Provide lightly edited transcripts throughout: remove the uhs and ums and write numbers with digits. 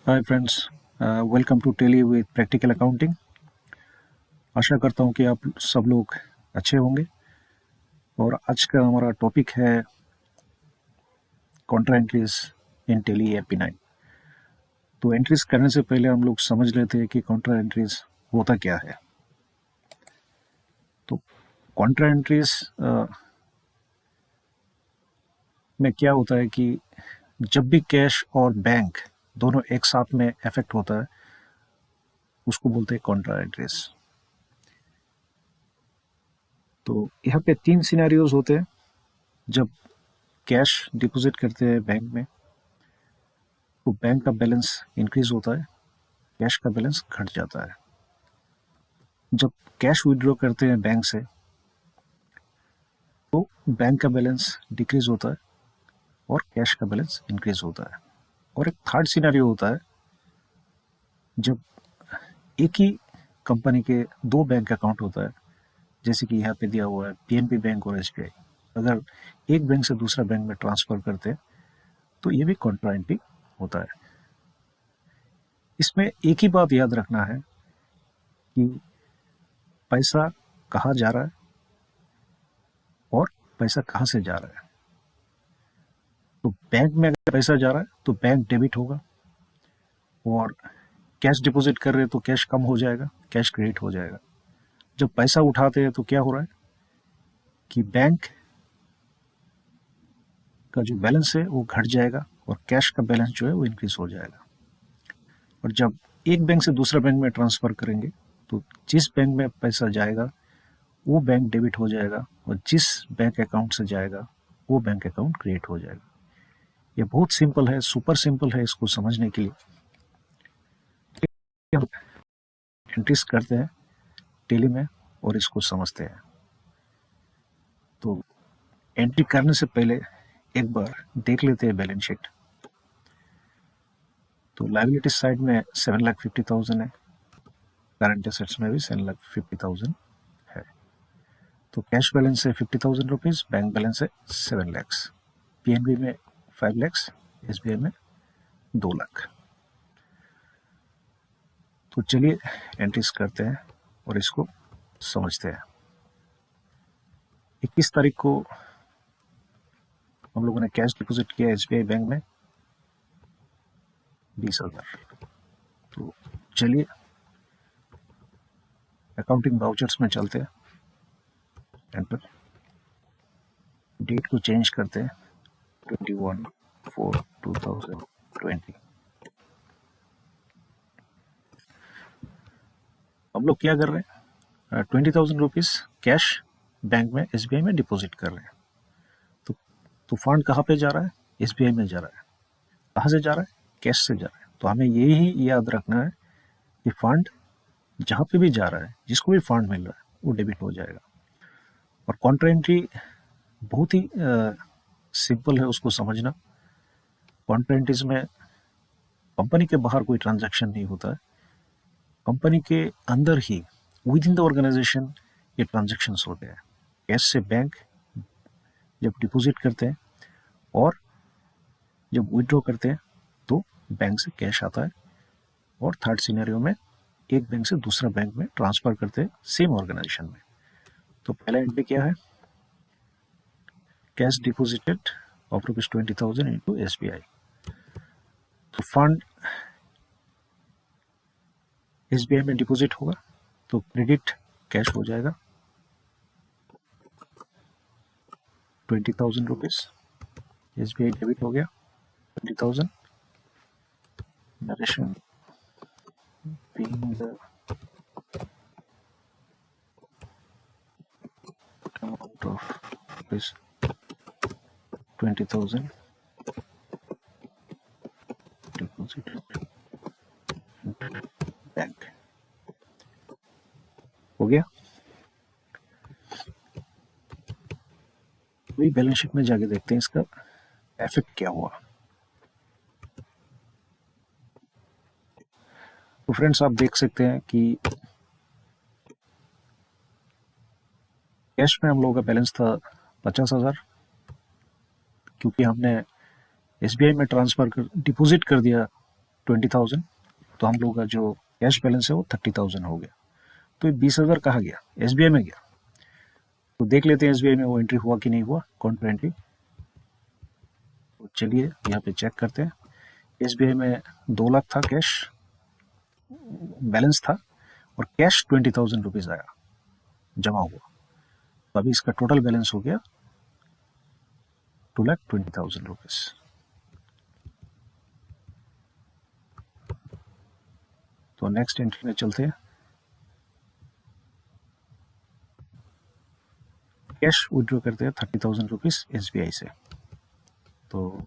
Hi friends, welcome to Tally with practical accounting. आशा करता हूँ कि आप सब लोग अच्छे होंगे। और आज का हमारा टॉपिक है Contra entries in tele AP9। तो एंट्रीज करने से पहले हम लोग समझ लेते हैं कि कॉन्ट्रा एंट्रीज होता क्या है। तो कॉन्ट्रा एंट्रीज में क्या होता है कि जब भी कैश और बैंक दोनों एक साथ में अफेक्ट होता है उसको बोलते हैं कॉन्ट्रा एंट्रीज। तो यहाँ पे 3 सिनेरियोज होते हैं। जब कैश डिपॉजिट करते हैं बैंक में तो बैंक का बैलेंस इंक्रीज होता है, कैश का बैलेंस घट जाता है। जब कैश विड्रॉ करते हैं बैंक से तो बैंक का बैलेंस डिक्रीज होता है और कैश का बैलेंस इंक्रीज होता है। और एक थर्ड सिनेरियो होता है जब एक ही कंपनी के 2 बैंक अकाउंट होता है, जैसे कि यहाँ पे दिया हुआ है PNB बैंक और SBI। अगर एक बैंक से दूसरा बैंक में ट्रांसफर करते हैं तो ये भी कॉन्ट्रा एंट्री होता है। इसमें एक ही बात याद रखना है कि पैसा कहाँ जा रहा है और पैसा कहाँ से जा रहा है। तो बैंक में अगर पैसा जा रहा है तो बैंक डेबिट होगा, और कैश डिपॉजिट कर रहे हैं तो कैश कम हो जाएगा, कैश क्रेडिट हो जाएगा। जब पैसा उठाते हैं तो क्या हो रहा है कि बैंक का जो बैलेंस है वो घट जाएगा और कैश का बैलेंस जो है वो इंक्रीज हो जाएगा। और जब एक बैंक से दूसरा बैंक में ट्रांसफर करेंगे तो जिस बैंक में पैसा जाएगा वो बैंक डेबिट हो जाएगा और जिस बैंक अकाउंट से जाएगा वो बैंक अकाउंट क्रिएट हो जाएगा। ये बहुत सिंपल है, सुपर सिंपल है इसको समझने के लिए। हम एंट्रीज करते हैं टेली में और इसको समझते हैं। तो एंट्री करने से पहले एक बार देख लेते हैं बैलेंस शीट। तो लायबिलिटी साइड में 7,50,000 है, करंट एसेट्स में भी 7,50,000 है। तो कैश बैलेंस है 50,000 रुपीज़, बैंक बैलेंस है 7 लाख, PNB में 5 लाख, SBI में 2 लाख। तो चलिए एंट्रीज करते हैं और इसको समझते हैं। 21 तारीख को हम लोगों ने कैश डिपॉजिट किया SBI बैंक में 20,000। तो चलिए अकाउंटिंग वाउचर्स में चलते हैं, एंटर, डेट को चेंज करते हैं 21/4/2020। हम लोग क्या कर रहे हैं, 20,000 रुपीज़ कैश बैंक में SBI में डिपॉजिट कर रहे हैं। तो फंड कहाँ पे जा रहा है, SBI में जा रहा है। कहाँ से जा रहा है, कैश से जा रहा है। तो हमें यही याद रखना है कि फंड जहाँ पे भी जा रहा है, जिसको भी फंड मिल रहा है वो डेबिट हो जाएगा। और कॉन्ट्रा एंट्री बहुत ही सिंपल है उसको समझना। कॉन्ट्रा एंट्रीज में कंपनी के बाहर कोई ट्रांजैक्शन नहीं होता है, कंपनी के अंदर ही विद इन द ऑर्गेनाइजेशन ये ट्रांजैक्शंस होते हैं। कैश से बैंक जब डिपॉजिट करते हैं और जब विड्रॉ करते हैं तो बैंक से कैश आता है। और थर्ड सिनेरियो में एक बैंक से दूसरा बैंक में ट्रांसफर करते हैं सेम ऑर्गेनाइजेशन में। तो पहला एंट्री क्या है, cash deposited of ₹20,000 into SBI। तो फंड SBI में डिपॉजिट होगा तो क्रेडिट कैश हो जाएगा 20,000 रुपीज। SBI डेबिट हो गया 20,000। Narration being the amount of rupees 20,000 deposited into bank हो गया। वही बैलेंस शीट में जाके देखते हैं इसका इफेक्ट क्या हुआ। तो फ्रेंड्स आप देख सकते हैं कि कैश में हम लोगों का बैलेंस था 50,000, क्योंकि हमने SBI में ट्रांसफर कर डिपॉजिट कर दिया 20,000, तो हम लोग का जो कैश बैलेंस है वो 30,000 हो गया। तो ये 20,000 कहाँ गया? एसबीआई में गया। तो देख लेते हैं एसबीआई में वो एंट्री हुआ कि नहीं हुआ, काउंटर एंट्री। तो चलिए यहाँ पे चेक करते हैं। एसबीआई में 2 लाख था कैश बैलेंस था, और कैश 20,000 रुपीज़ आया, जमा हुआ। तो अभी इसका टोटल बैलेंस हो गया 2,20,000 रुपीज़। तो नेक्स्ट एंट्री में चलते हैं। कैश विड्रॉ करते हैं 30,000 रुपीज़ एसबीआई से। तो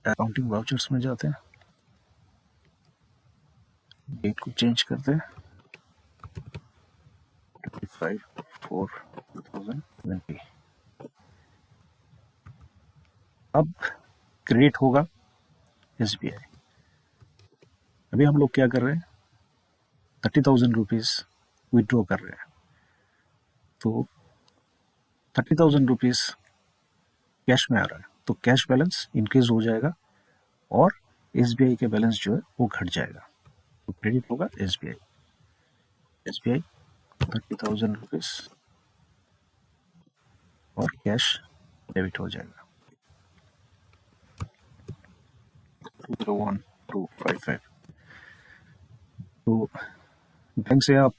अकाउंटिंग वाउचर्स में जाते हैं, डेट को चेंज करते हैं 25/4/2020। अब क्रेडिट होगा एसबीआई। अभी हम लोग क्या कर रहे हैं, 30,000 रुपीज़ विड्रॉ कर रहे हैं। तो 30,000 रुपीज़ कैश में आ रहा है, तो कैश बैलेंस इंक्रीज हो जाएगा और एसबीआई के बैलेंस जो है वो घट जाएगा। तो क्रेडिट होगा एसबीआई 30,000 रुपीज़ और कैश डेबिट हो जाएगा 201,255। तो बैंक से आप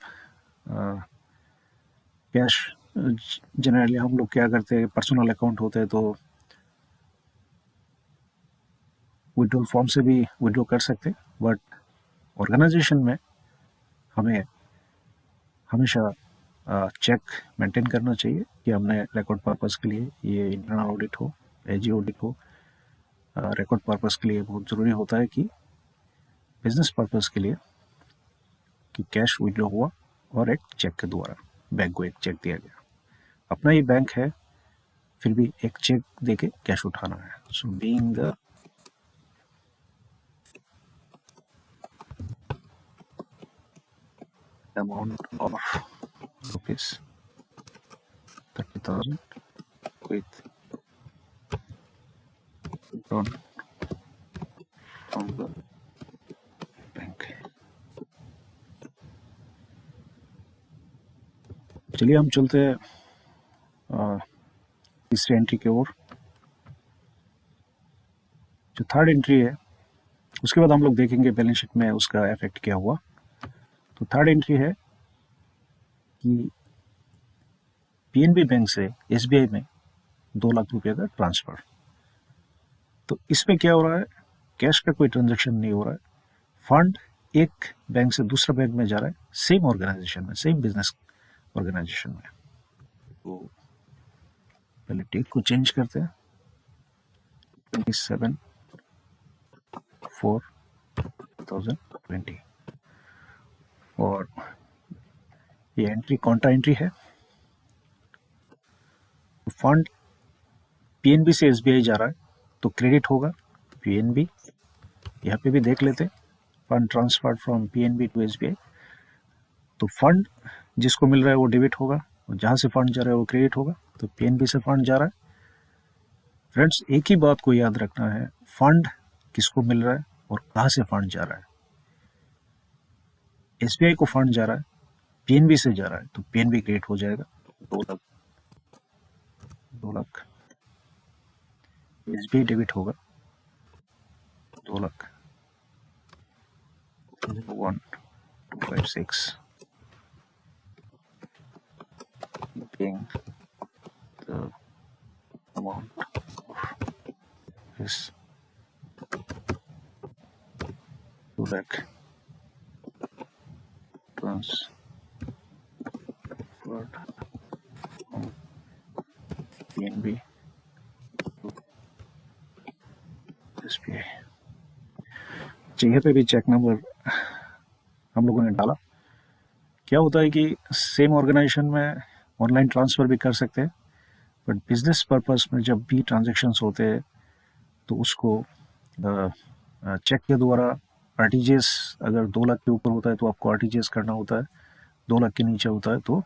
कैश, जनरली हम लोग क्या करते हैं, पर्सनल अकाउंट होते हैं तो विड्रॉल फॉर्म से भी विड्रॉ कर सकते हैं, बट ऑर्गेनाइजेशन में हमें हमेशा चेक मेंटेन करना चाहिए कि हमने रिकॉर्ड पर्पस के लिए, ये इंटरनल ऑडिट हो, एजी ऑडिट हो, रिकॉर्ड पर्पस के लिए बहुत ज़रूरी होता है कि बिजनेस पर्पस के लिए कि कैश विड्रॉ हुआ और एक चेक के द्वारा बैंक को एक चेक दिया गया। अपना ही बैंक है, फिर भी एक चेक देके कैश उठाना है। So being the amount of rupees 30,000 with withdrawn from the bank। चलिए हम चलते हैं तीसरी एंट्री की ओर। जो थर्ड एंट्री है उसके बाद हम लोग देखेंगे बैलेंस शीट में उसका इफेक्ट क्या हुआ। तो थर्ड एंट्री है कि पीएनबी बैंक से एसबीआई में 2 लाख रुपए का ट्रांसफर। तो इसमें क्या हो रहा है, कैश का कोई ट्रांजैक्शन नहीं हो रहा है, फंड एक बैंक से दूसरा बैंक में जा रहा है, सेम ऑर्गेनाइजेशन में, सेम बिजनेस ऑर्गेनाइजेशन में। तो पहले डेट को चेंज करते हैं 27/4/2020, और ये एंट्री काउंटर एंट्री है। फंड पीएनबी से एसबीआई जा रहा है तो क्रेडिट होगा पीएनबी। यहाँ पे भी देख लेते हैं, fund transfer from PNB to SBI. तो फंड जिसको मिल रहा है वो डेबिट होगा, और जहाँ से फंड जा रहा है वो क्रेडिट होगा। तो पीएनबी से फंड जा रहा है। फ्रेंड्स, एक ही बात को याद रखना है, फंड किसको मिल रहा है और कहाँ से फंड जा रहा है। एसबीआई को फंड जा रहा है, पीएनबी से जा रहा है, तो पीएनबी क्रेडिट हो जाएगा 2 लाख। एसबीआई डेबिट होगा 2 lakh 1,256 being the amount of his 2 lakh transferred from PNB to SBI। जगह पे भी चेक नंबर हम लोगों ने डाला। क्या होता है कि सेम ऑर्गेनाइजेशन में ऑनलाइन ट्रांसफ़र भी कर सकते हैं, बट बिजनेस पर्पस में जब भी ट्रांजैक्शंस होते हैं तो उसको चेक के द्वारा आरटीजीएस, अगर 2 लाख के ऊपर होता है तो आपको आरटीजीएस करना होता है, 2 लाख के नीचे होता है तो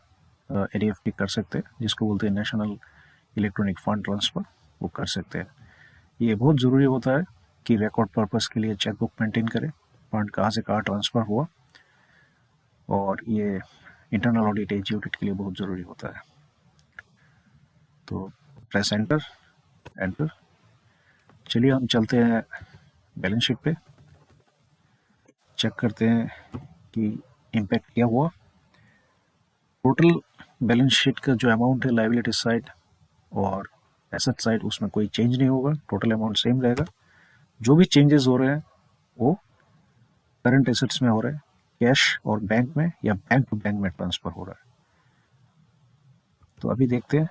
एनईएफटी कर सकते हैं, जिसको बोलते हैं नेशनल इलेक्ट्रॉनिक फंड ट्रांसफ़र, वो कर सकते हैं। ये बहुत ज़रूरी होता है कि रिकॉर्ड पर्पस के लिए चेकबुक मेंटेन करें, फंड कहाँ से कहाँ ट्रांसफ़र हुआ, और ये इंटरनल ऑडिट, एजी ऑडिट के लिए बहुत ज़रूरी होता है। तो प्रेस एंटर, एंटर। चलिए हम चलते हैं बैलेंस शीट पे, चेक करते हैं कि इम्पैक्ट क्या हुआ। टोटल बैलेंस शीट का जो अमाउंट है लायबिलिटी साइड और एसेट साइड, उसमें कोई चेंज नहीं होगा, टोटल अमाउंट सेम रहेगा। जो भी चेंजेस हो रहे हैं वो करंट एसेट्स में हो रहे हैं, कैश और बैंक में या बैंक टू बैंक में ट्रांसफर हो रहा है। तो अभी देखते हैं,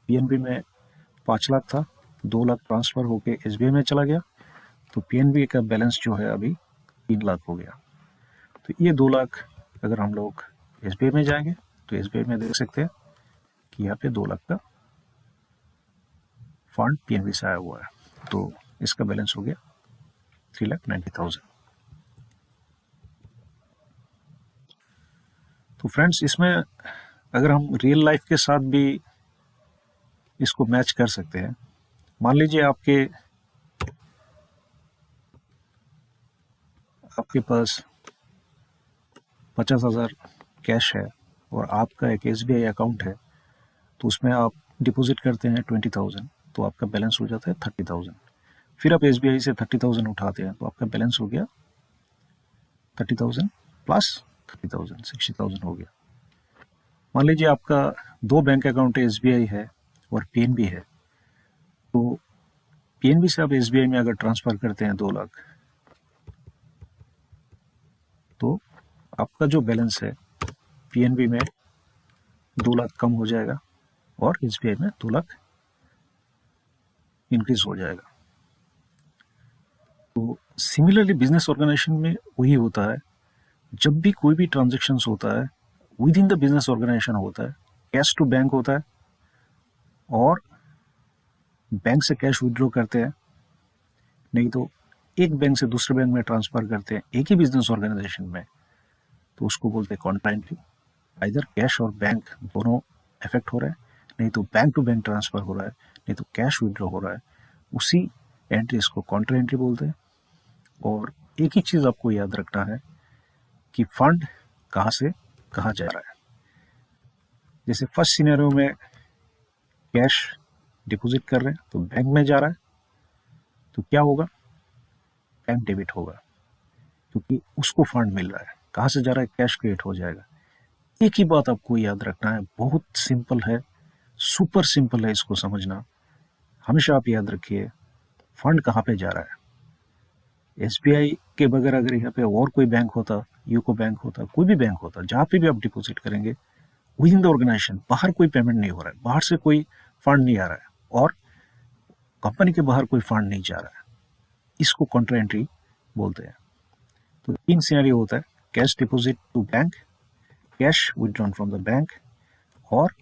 पीएनबी में 5 लाख था, 2 लाख ट्रांसफर होके एसबीआई में चला गया, तो पीएनबी का बैलेंस जो है अभी 3 लाख हो गया। तो ये 2 लाख अगर हम लोग एसबीआई में जाएंगे तो एसबीआई में देख सकते हैं कि यहाँ पे 2 लाख का फंड पीएनबी से आया हुआ है, तो इसका बैलेंस हो गया 3,90,000। तो फ्रेंड्स, इसमें अगर हम रियल लाइफ के साथ भी इसको मैच कर सकते हैं। मान लीजिए आपके पास 50,000 कैश है और आपका एक एसबीआई अकाउंट है, तो उसमें आप डिपॉजिट करते हैं 20,000, तो आपका बैलेंस हो जाता है 30,000। फिर आप एसबीआई से 30,000 उठाते हैं, तो आपका बैलेंस हो गया 30,000 प्लस 30,000, 60,000 हो गया। मान लीजिए आपका 2 बैंक अकाउंट है, एसबीआई है और पीएनबी है, तो पीएनबी से आप एसबीआई में अगर ट्रांसफ़र करते हैं 2 लाख, तो आपका जो बैलेंस है पीएनबी में 2 लाख कम हो जाएगा और एसबीआई में 2 लाख इंक्रीज हो जाएगा। तो सिमिलरली बिजनेस ऑर्गेनाइजेशन में वही होता है, जब भी कोई भी ट्रांजेक्शन होता है within the business organisation होता है, कैश टू बैंक होता है और बैंक से कैश विड्रॉ करते हैं, नहीं तो एक बैंक से दूसरे बैंक में ट्रांसफ़र करते हैं एक ही बिजनेस ऑर्गेनाइजेशन में, तो उसको बोलते हैं कॉन्ट्रा एंट्री। आइदर कैश और बैंक दोनों इफेक्ट हो रहा है, नहीं तो बैंक टू बैंक ट्रांसफ़र हो रहा है, नहीं तो कैश विड्रॉ हो रहा है, उसी एंट्रीज को कॉन्ट्रा एंट्री बोलते हैं। और एक ही चीज़ आपको याद रखना है कि फंड कहाँ से कहाँ जा रहा है। जैसे फर्स्ट सिनेरियो में कैश डिपॉजिट कर रहे हैं तो बैंक में जा रहा है, तो क्या होगा, बैंक डेबिट होगा, क्योंकि उसको फंड मिल रहा है। कहाँ से जा रहा है, कैश क्रिएट हो जाएगा। एक ही बात आपको याद रखना है, बहुत सिंपल है, सुपर सिंपल है इसको समझना। हमेशा आप याद रखिए फंड कहाँ पे जा रहा है। एसबीआई के बगैर अगर यहाँ पे और कोई बैंक होता, यूको बैंक होता, कोई भी बैंक होता, जहाँ पे भी आप डिपॉजिट करेंगे विद इन द ऑर्गेनाइजेशन, बाहर कोई पेमेंट नहीं हो रहा है, बाहर से कोई फंड नहीं आ रहा है और कंपनी के बाहर कोई फंड नहीं जा रहा है, इसको कॉन्ट्रा एंट्री बोलते हैं। तो 3 सिनेरियो होता है, cash deposit to bank, cash withdrawn from the bank, और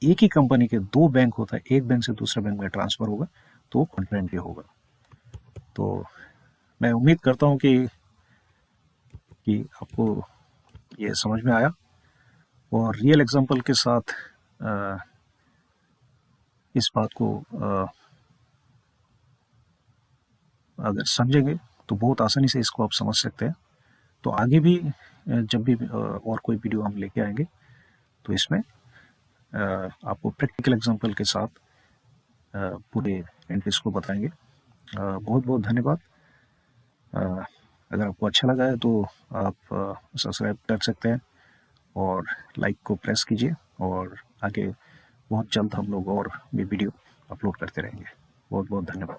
एक ही कंपनी के 2 बैंक होता है, एक बैंक से दूसरे बैंक में ट्रांसफर होगा तो कॉन्ट्रा एंट्री होगा। तो मैं उम्मीद करता हूँ कि आपको ये समझ में आया और रियल एग्जांपल के साथ इस बात को अगर समझेंगे तो बहुत आसानी से इसको आप समझ सकते हैं। तो आगे भी जब भी और कोई वीडियो हम लेके आएंगे तो इसमें आपको प्रैक्टिकल एग्जांपल के साथ पूरे एंट्रीज को बताएंगे। बहुत बहुत धन्यवाद। अगर आपको अच्छा लगा है तो आप सब्सक्राइब कर सकते हैं और लाइक को प्रेस कीजिए, और आगे बहुत जल्द हम लोग और भी वीडियो अपलोड करते रहेंगे। बहुत बहुत धन्यवाद।